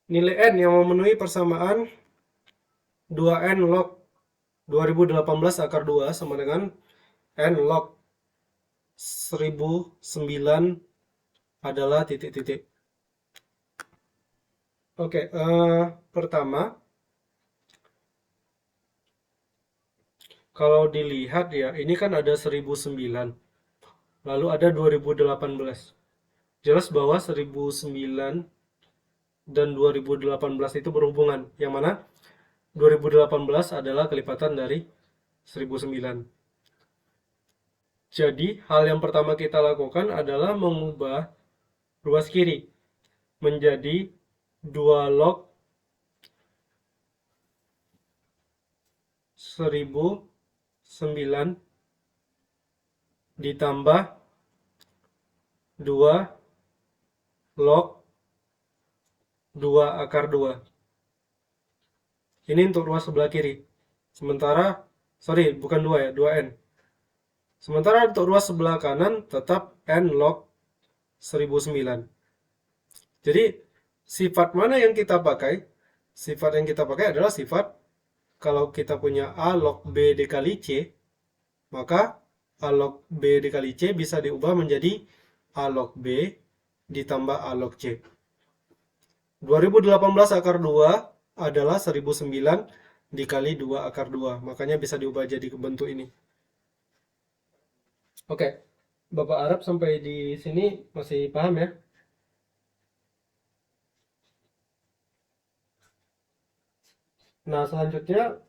Nilai N yang memenuhi persamaan 2N log 2018 akar 2 sama dengan N log 1009 adalah titik-titik. Oke, pertama, kalau dilihat ya, ini kan ada 1009, lalu ada 2018. Jelas bahwa 1009 dan 2018 itu berhubungan. Yang mana 2018 adalah kelipatan dari 1009. Jadi, hal yang pertama kita lakukan adalah mengubah ruas kiri menjadi 2 log 1009 ditambah 2 log 2 akar 2. Ini untuk ruas sebelah kiri. Sementara, sorry, bukan 2 ya, 2N. Sementara untuk ruas sebelah kanan tetap N log 1009. Jadi, sifat mana yang kita pakai? Sifat yang kita pakai adalah sifat kalau kita punya A log B dikali C, maka A log B dikali C bisa diubah menjadi A log B ditambah A log C. 2018 akar 2 adalah 1009 dikali 2 akar 2. Makanya bisa diubah jadi bentuk ini. Oke, Bapak Arab sampai di sini masih paham ya? Nah, selanjutnya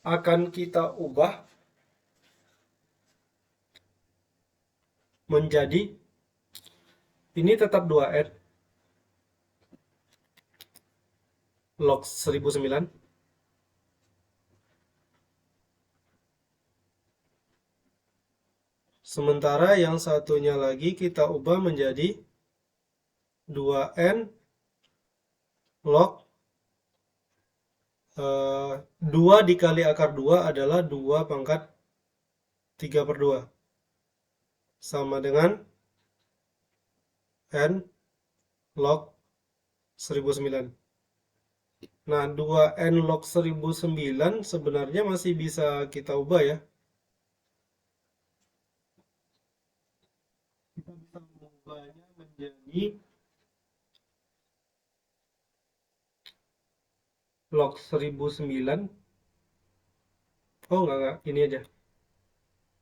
akan kita ubah menjadi ini tetap 2N log 1009. Sementara yang satunya lagi kita ubah menjadi 2N log 2 dikali akar 2 adalah 2 pangkat 3/2. Sama dengan N log 1009. Nah, 2N log 1009 sebenarnya masih bisa kita ubah ya. Kita bisa mengubahnya menjadi log 1009. Oh, enggak, ini aja.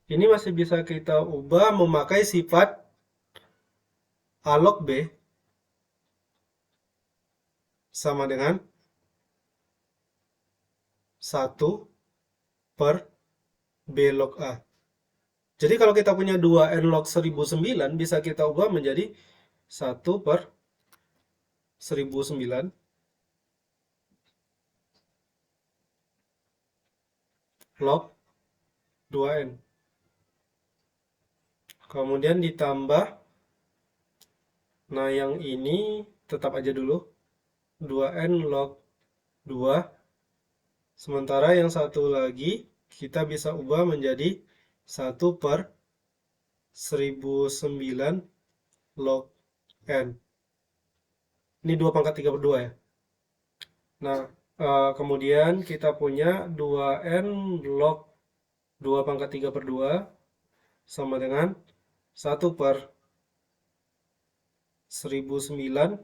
Ini masih bisa kita ubah memakai sifat A log B sama dengan 1 per B log A. Jadi kalau kita punya 2N log 1009 bisa kita ubah menjadi 1 per 1009 log 2N. Kemudian ditambah, nah yang ini tetap aja dulu, 2N log 2. Sementara yang satu lagi kita bisa ubah menjadi 1 per 1009 log N. Ini 2 pangkat 3/2 ya. Nah, kemudian kita punya 2N log 2 pangkat 3/2 sama dengan 1 per 1009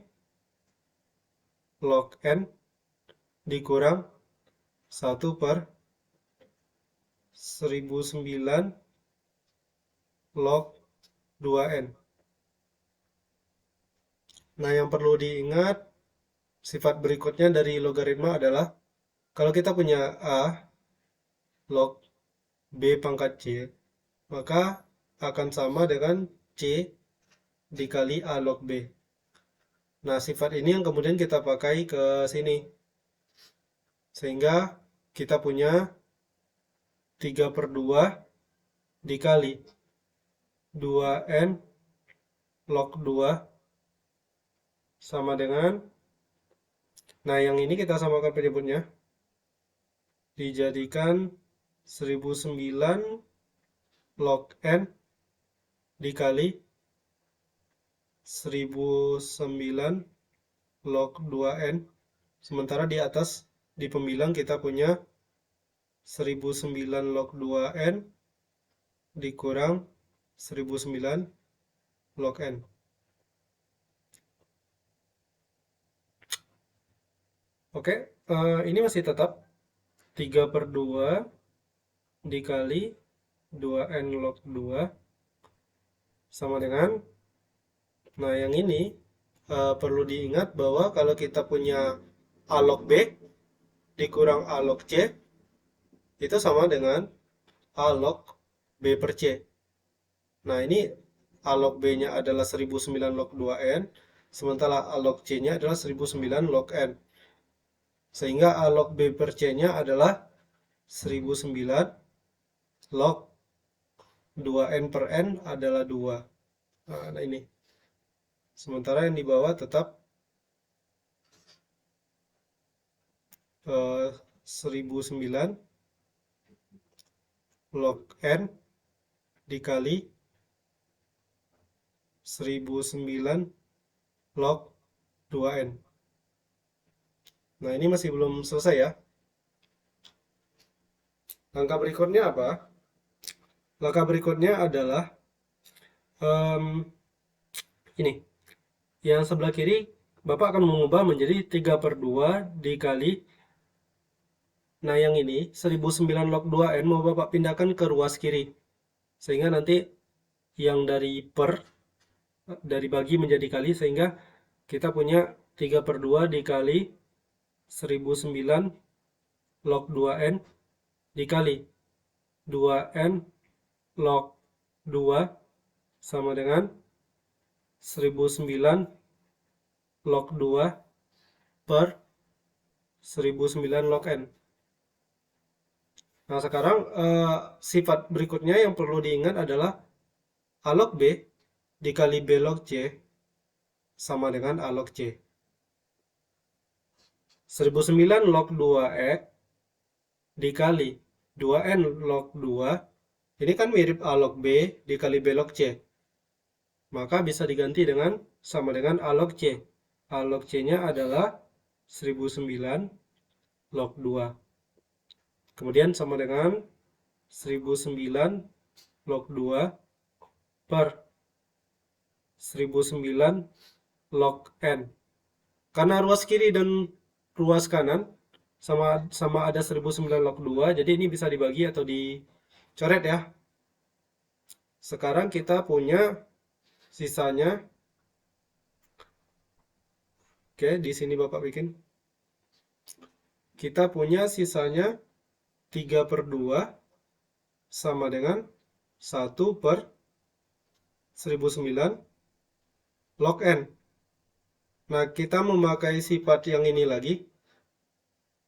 log N dikurang 1 per 1009 log 2N. Nah, yang perlu diingat, sifat berikutnya dari logaritma adalah kalau kita punya A log B pangkat C, maka akan sama dengan C dikali A log B. Nah, sifat ini yang kemudian kita pakai ke sini. Sehingga kita punya 3/2 dikali 2N log 2 sama dengan, nah yang ini kita samakan penyebutnya, dijadikan 1009 log N dikali 1009 log 2n. Sementara di atas di pembilang kita punya 1009 log 2n dikurang 1009 log n. Oke, ini masih tetap 3/2 dikali 2n log 2 sama dengan, nah yang ini perlu diingat bahwa kalau kita punya A log B dikurang A log C itu sama dengan A log B per C. Nah ini A log B-nya adalah 1009 log 2n, sementara A log C-nya adalah 1009 log n. Sehingga A log B per C-nya adalah 1009 log 2n per n adalah 2. Nah ini. Sementara yang di bawah tetap 1009 log n dikali 1009 log 2n. Nah ini masih belum selesai ya. Langkah berikutnya apa? Langkah berikutnya adalah ini. Yang sebelah kiri Bapak akan mengubah menjadi 3/2 dikali, nah yang ini 1009 log 2n mau Bapak pindahkan ke ruas kiri. Sehingga nanti yang dari bagi menjadi kali, sehingga kita punya 3/2 dikali 1009 log 2n dikali 2n log 2 sama dengan 1009 log 2 per 1009 log n. Nah sekarang sifat berikutnya yang perlu diingat adalah A log B dikali B log C sama dengan A log C. 1009 log 2e dikali 2n log 2, ini kan mirip A log B dikali B log C. Maka bisa diganti dengan sama dengan A log C. A log C-nya adalah 1009 log 2. Kemudian sama dengan 1009 log 2 per 1009 log n. Karena ruas kiri dan ruas kanan sama ada 1009 log 2, jadi ini bisa dibagi atau dicoret ya. Sekarang kita punya sisanya. Oke, di sini Bapak bikin. Kita punya sisanya 3/2 sama dengan 1 per 1009 log n. Nah, kita memakai sifat yang ini lagi.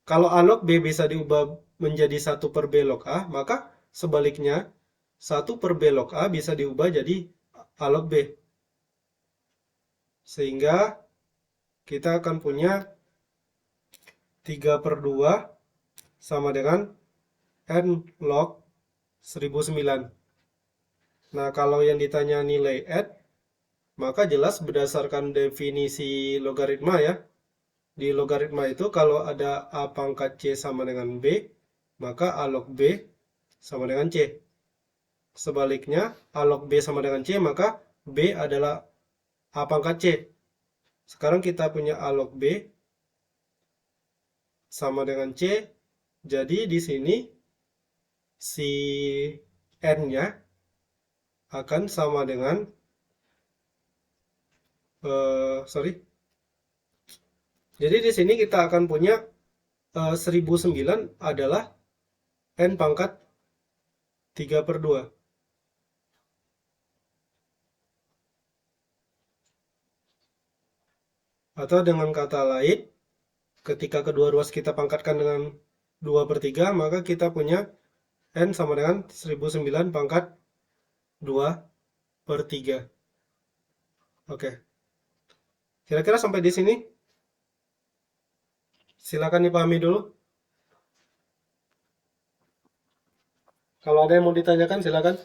Kalau A log B bisa diubah menjadi 1 per B log A, maka sebaliknya 1 per B log A bisa diubah jadi A log B. Sehingga kita akan punya 3/2 sama dengan n log 1009. Nah, kalau yang ditanya nilai n, maka jelas berdasarkan definisi logaritma ya. Di logaritma itu kalau ada A pangkat C sama dengan B, maka A log B sama dengan C. Sebaliknya, A log B sama dengan C, maka B adalah A pangkat C. Sekarang kita punya A log B sama dengan C, jadi di sini si N-nya akan sama dengan jadi di sini kita akan punya 1009 adalah N pangkat 3/2. Atau dengan kata lain, ketika kedua ruas kita pangkatkan dengan 2/3, maka kita punya N sama dengan 1009 pangkat 2/3. Oke. Kira-kira sampai di sini? Silakan dipahami dulu. Kalau ada yang mau ditanyakan, silakan.